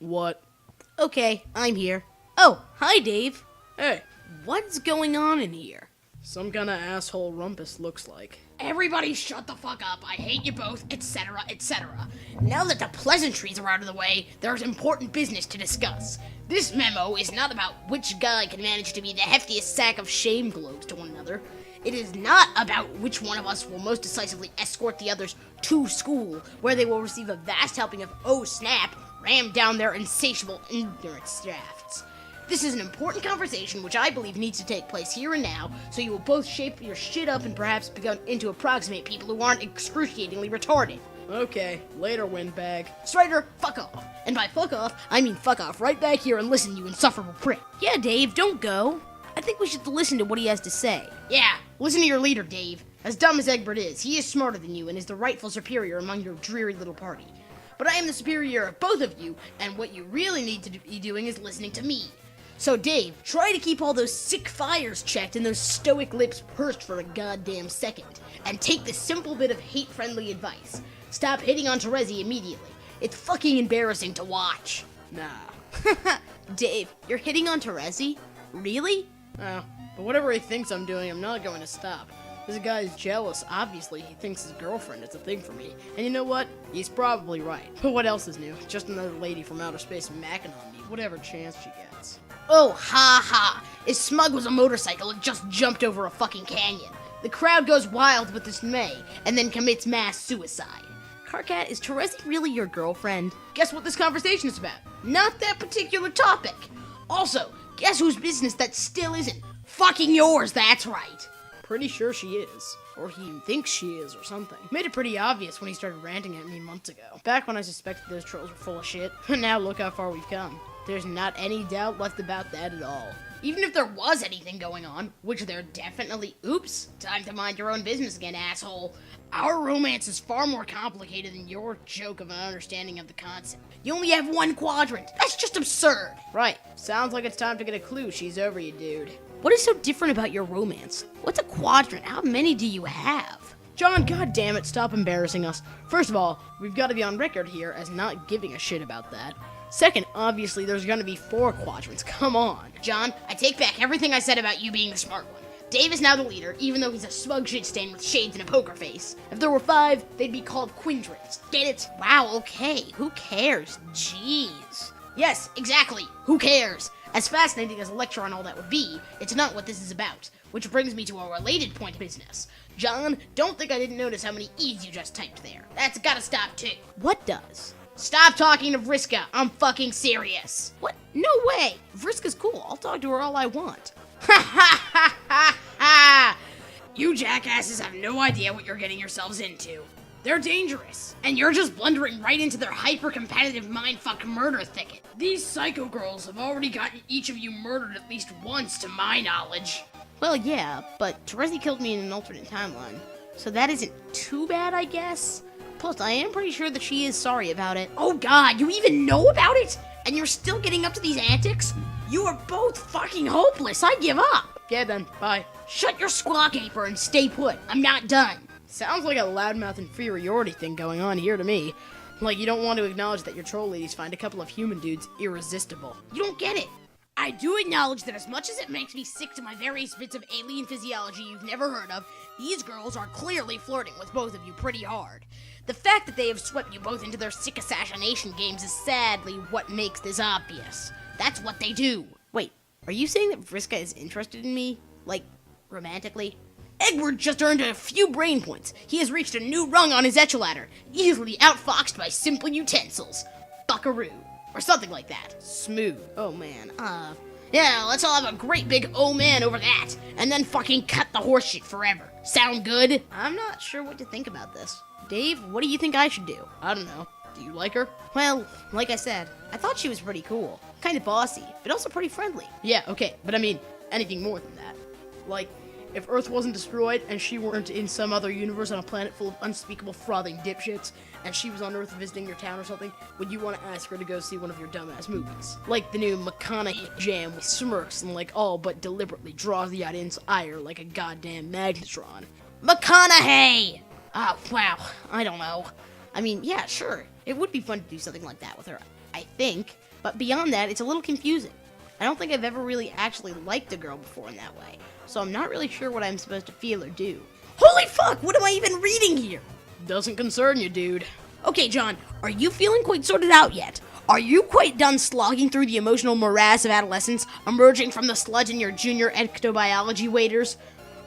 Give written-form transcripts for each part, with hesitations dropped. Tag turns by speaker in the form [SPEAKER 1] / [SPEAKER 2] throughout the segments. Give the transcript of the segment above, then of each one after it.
[SPEAKER 1] What?
[SPEAKER 2] Okay, I'm here. Oh, hi, Dave.
[SPEAKER 1] Hey,
[SPEAKER 2] What's going on in here?
[SPEAKER 1] some kinda asshole rumpus looks like.
[SPEAKER 3] Everybody shut the fuck up. I hate you both, etc., etc. Now that the pleasantries are out of the way, there's important business to discuss. This memo is not about which guy can manage to be the heftiest sack of shame globes to one another. It is not about which one of us will most decisively escort the others to school, where they will receive a vast helping of oh snap, rammed down their insatiable ignorance drafts. This is an important conversation which I believe needs to take place here and now, so you will both shape your shit up and perhaps begin to approximate people who aren't excruciatingly retarded.
[SPEAKER 1] Okay, later, windbag.
[SPEAKER 3] Strider, fuck off. And by fuck off, I mean fuck off right back here and listen, you insufferable prick.
[SPEAKER 2] Yeah, Dave, don't go. I think we should listen to what he has to say.
[SPEAKER 3] Yeah, listen to your leader, Dave. As dumb as Egbert is, he is smarter than you and is the rightful superior among your dreary little party. But I am the superior of both of you, and what you really need to be doing is listening to me. So, Dave, try to keep all those sick fires checked and those stoic lips pursed for a goddamn second, and take this simple bit of hate-friendly advice. Stop hitting on Terezi immediately. It's fucking embarrassing to watch.
[SPEAKER 1] Nah.
[SPEAKER 2] Dave, you're hitting on Terezi? Really?
[SPEAKER 1] Oh, but whatever he thinks I'm doing, I'm not going to stop. This guy is jealous. Obviously, he thinks his girlfriend is a thing for me. And you know what? He's probably right. But what else is new? Just another lady from outer space macking on me, whatever chance she gets.
[SPEAKER 3] Oh, ha ha. If Smug was a motorcycle, it just jumped over a fucking canyon. The crowd goes wild with dismay, and then commits mass suicide.
[SPEAKER 2] Carcat, is Terezi really your girlfriend?
[SPEAKER 3] Guess what this conversation is about? Not that particular topic. Also, guess whose business that still isn't? Fucking yours, that's right.
[SPEAKER 1] Pretty sure she is. Or he thinks she is, or something. Made it pretty obvious when he started ranting at me months ago. Back when I suspected those trolls were full of shit. And now look how far we've come. There's not any doubt left about that at all.
[SPEAKER 3] Even if there was anything going on, which there definitely... Oops, time to mind your own business again, asshole. Our romance is far more complicated than your joke of an understanding of the concept. You only have one quadrant. That's just absurd.
[SPEAKER 1] Right. Sounds like it's time to get a clue. She's over you, dude.
[SPEAKER 2] What is so different about your romance? What's a quadrant? How many do you have?
[SPEAKER 1] John, goddammit, stop embarrassing us. First of all, we've got to be on record here as not giving a shit about that. Second, obviously, there's gonna be 4 quadrants. Come on.
[SPEAKER 3] John, I take back everything I said about you being the smart one. Dave is now the leader, even though he's a smug shit stain with shades and a poker face. If there were 5, they'd be called quindrats. Get it?
[SPEAKER 2] Wow, okay. Who cares? Jeez.
[SPEAKER 3] Yes, exactly. Who cares? As fascinating as a lecture on all that would be, it's not what this is about. Which brings me to a related point of business. John, don't think I didn't notice how many E's you just typed there. That's gotta stop too.
[SPEAKER 2] What does?
[SPEAKER 3] Stop talking to Vriska. I'm fucking serious.
[SPEAKER 2] What? No way. Vriska's cool. I'll talk to her all I want.
[SPEAKER 3] Ha ha ha ha ha! You jackasses have no idea what you're getting yourselves into. They're dangerous, and you're just blundering right into their hyper-competitive mindfuck murder thicket. These psycho girls have already gotten each of you murdered at least once, to my knowledge.
[SPEAKER 2] Well, yeah, but Terezi killed me in an alternate timeline, so that isn't too bad, I guess. Plus, I am pretty sure that she is sorry about it.
[SPEAKER 3] Oh god, you even know about it? And you're still getting up to these antics? You are both fucking hopeless. I give up.
[SPEAKER 1] Yeah then, bye.
[SPEAKER 3] Shut your squawk aper and stay put. I'm not done.
[SPEAKER 1] Sounds like a loudmouth inferiority thing going on here to me. Like you don't want to acknowledge that your troll ladies find a couple of human dudes irresistible.
[SPEAKER 3] You don't get it. I do acknowledge that as much as it makes me sick to my various bits of alien physiology you've never heard of, these girls are clearly flirting with both of you pretty hard. The fact that they have swept you both into their sick assassination games is sadly what makes this obvious. That's what they do.
[SPEAKER 2] Wait, are you saying that Vriska is interested in me? Like, romantically?
[SPEAKER 3] Egbert just earned a few brain points. He has reached a new rung on his echelon, easily outfoxed by simple utensils. Buckaroo. Or something like that.
[SPEAKER 1] Smooth.
[SPEAKER 2] Oh man,
[SPEAKER 3] Yeah, let's all have a great big oh man over that, and then fucking cut the horseshit forever. Sound good?
[SPEAKER 2] I'm not sure what to think about this. Dave, what do you think I should do?
[SPEAKER 1] I don't know. Do you like her?
[SPEAKER 2] Well, like I said, I thought she was pretty cool. Kind of bossy, but also pretty friendly.
[SPEAKER 1] Yeah, okay, but I mean, anything more than that. Like, if Earth wasn't destroyed and she weren't in some other universe on a planet full of unspeakable frothing dipshits, and she was on Earth visiting your town or something, would you want to ask her to go see one of your dumbass movies? Like the new McConaughey jam with smirks and like all but deliberately draws the audience ire like a goddamn magnetron.
[SPEAKER 3] McConaughey! Oh, wow, I don't know.
[SPEAKER 2] I mean, yeah, sure. It would be fun to do something like that with her, I think. But beyond that, it's a little confusing. I don't think I've ever really actually liked a girl before in that way, so I'm not really sure what I'm supposed to feel or do. Holy fuck, what am I even reading here?
[SPEAKER 1] Doesn't concern you, dude.
[SPEAKER 2] Okay, John, are you feeling quite sorted out yet? Are you quite done slogging through the emotional morass of adolescence, emerging from the sludge in your junior ectobiology waders?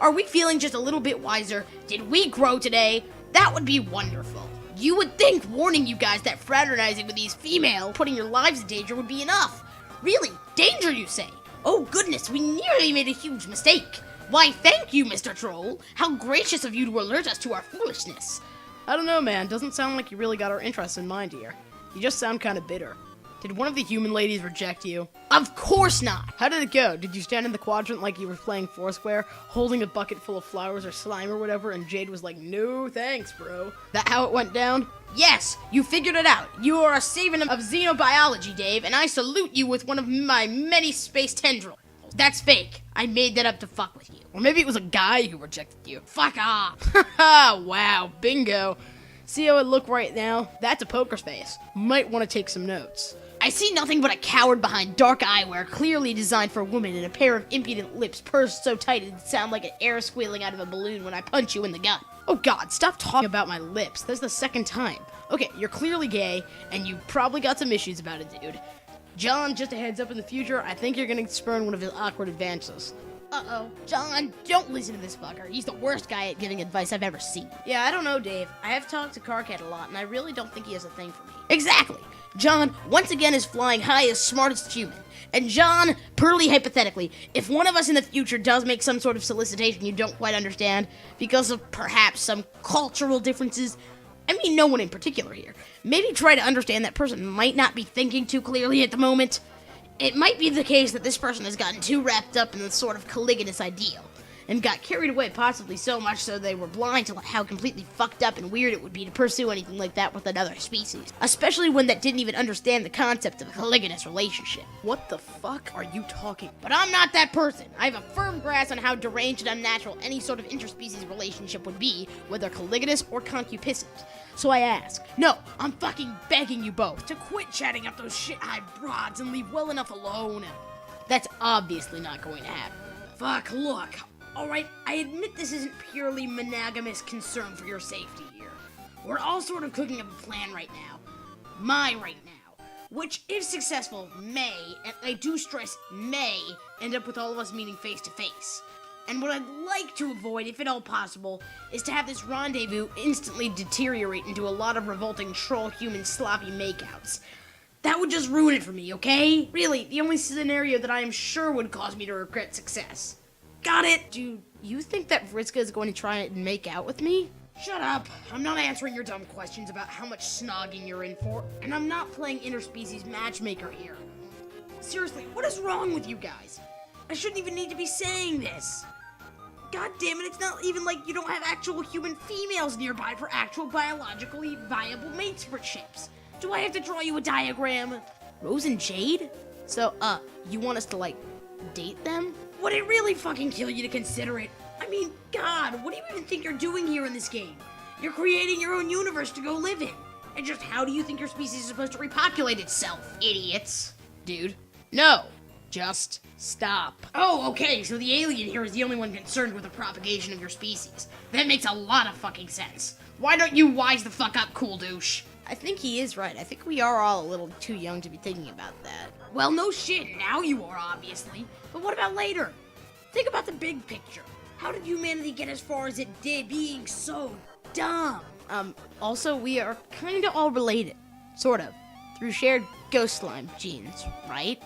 [SPEAKER 2] Are we feeling just a little bit wiser? Did we grow today? That would be wonderful. You would think warning you guys that fraternizing with these female, putting your lives in danger would be enough. Really? Danger, you say? Oh goodness, we nearly made a huge mistake. Why, thank you, Mr. Troll. How gracious of you to alert us to our foolishness.
[SPEAKER 1] I don't know, man. Doesn't sound like you really got our interests in mind here. You just sound kind of bitter. Did one of the human ladies reject you?
[SPEAKER 2] Of course not.
[SPEAKER 1] How did it go? Did you stand in the quadrant like you were playing Foursquare, holding a bucket full of flowers or slime or whatever, and Jade was like, no thanks, bro? That how it went down?
[SPEAKER 2] Yes, you figured it out. You are a savant of xenobiology, Dave, and I salute you with one of my many space tendrils. That's fake. I made that up to fuck with you.
[SPEAKER 1] Or maybe it was a guy who rejected you.
[SPEAKER 2] Fuck off.
[SPEAKER 1] Haha, wow, bingo. See how it look right now? That's a poker face. Might want to take some notes.
[SPEAKER 2] I see nothing but a coward behind dark eyewear clearly designed for a woman and a pair of impudent lips pursed so tight it'd sound like an air squealing out of a balloon when I punch you in the gut.
[SPEAKER 1] Oh god, stop talking about my lips. That's the second time. Okay, you're clearly gay, and you probably got some issues about it, dude. John, just a heads up in the future, I think you're gonna spurn one of his awkward advances.
[SPEAKER 2] Uh-oh. John, don't listen to this fucker. He's the worst guy at giving advice I've ever seen.
[SPEAKER 1] Yeah, I don't know, Dave. I have talked to Carcat a lot, and I really don't think he has a thing for me.
[SPEAKER 2] Exactly. John, once again, is flying high as smartest human. And John, purely hypothetically, if one of us in the future does make some sort of solicitation you don't quite understand, because of perhaps some cultural differences, I mean no one in particular here, maybe try to understand that person might not be thinking too clearly at the moment. It might be the case that this person has gotten too wrapped up in the sort of Caligulous ideal, and got carried away possibly so much so they were blind to how completely fucked up and weird it would be to pursue anything like that with another species, especially one that didn't even understand the concept of a Caligulous relationship.
[SPEAKER 1] What the fuck are you talking about?
[SPEAKER 2] But I'm not that person. I have a firm grasp on how deranged and unnatural any sort of interspecies relationship would be, whether Caligulous or concupiscent. So I ask, no, I'm fucking begging you both to quit chatting up those shit-eyed broads and leave well enough alone.
[SPEAKER 1] That's obviously not going to happen.
[SPEAKER 2] Fuck, look. Alright, I admit this isn't purely monogamous concern for your safety here. We're all sort of cooking up a plan right now. Right now. Which, if successful, may, and I do stress may, end up with all of us meeting face to face. And what I'd like to avoid, if at all possible, is to have this rendezvous instantly deteriorate into a lot of revolting troll-human sloppy makeouts. That would just ruin it for me, okay? Really, the only scenario that I am sure would cause me to regret success. Got it?
[SPEAKER 1] Do you think that Vriska is going to try and make out with me?
[SPEAKER 2] Shut up. I'm not answering your dumb questions about how much snogging you're in for, and I'm not playing interspecies matchmaker here. Seriously, what is wrong with you guys? I shouldn't even need to be saying this. God damn it, it's not even like you don't have actual human females nearby for actual biologically viable mates for chips. Do I have to draw you a diagram?
[SPEAKER 1] Rose and Jade? So, you want us to, like, date them?
[SPEAKER 2] Would it really fucking kill you to consider it? I mean, God, what do you even think you're doing here in this game? You're creating your own universe to go live in. And just how do you think your species is supposed to repopulate itself, idiots?
[SPEAKER 1] Dude, no. Just stop.
[SPEAKER 2] Oh, okay, so the alien here is the only one concerned with the propagation of your species. That makes a lot of fucking sense. Why don't you wise the fuck up, cool douche?
[SPEAKER 1] I think he is right. I think we are all a little too young to be thinking about that.
[SPEAKER 2] Well, no shit, now you are, obviously. But what about later? Think about the big picture. How did humanity get as far as it did, being so dumb?
[SPEAKER 1] Also, we are kinda all related. Sort of. Through shared ghost slime genes, right?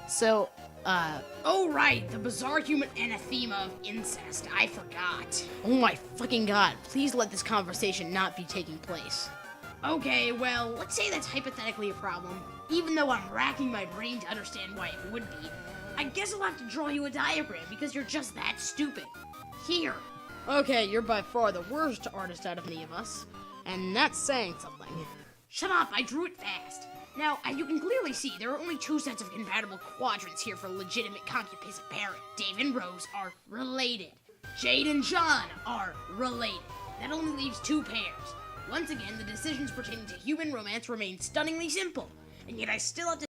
[SPEAKER 1] So,
[SPEAKER 2] Oh, right, the bizarre human anathema of incest. I forgot.
[SPEAKER 1] oh my fucking god, please let this conversation not be taking place.
[SPEAKER 2] Okay, well, let's say that's hypothetically a problem. Even though I'm racking my brain to understand why it would be, I guess I'll have to draw you a diagram because you're just that stupid. Here.
[SPEAKER 1] Okay, you're by far the worst artist out of any of us, and that's saying something.
[SPEAKER 2] Shut up, I drew it fast. Now, as you can clearly see, there are only two sets of compatible quadrants here for legitimate concupiscent parent. Dave and Rose are related. Jade and John are related. That only leaves two pairs. Once again, the decisions pertaining to human romance remain stunningly simple, and yet I still have to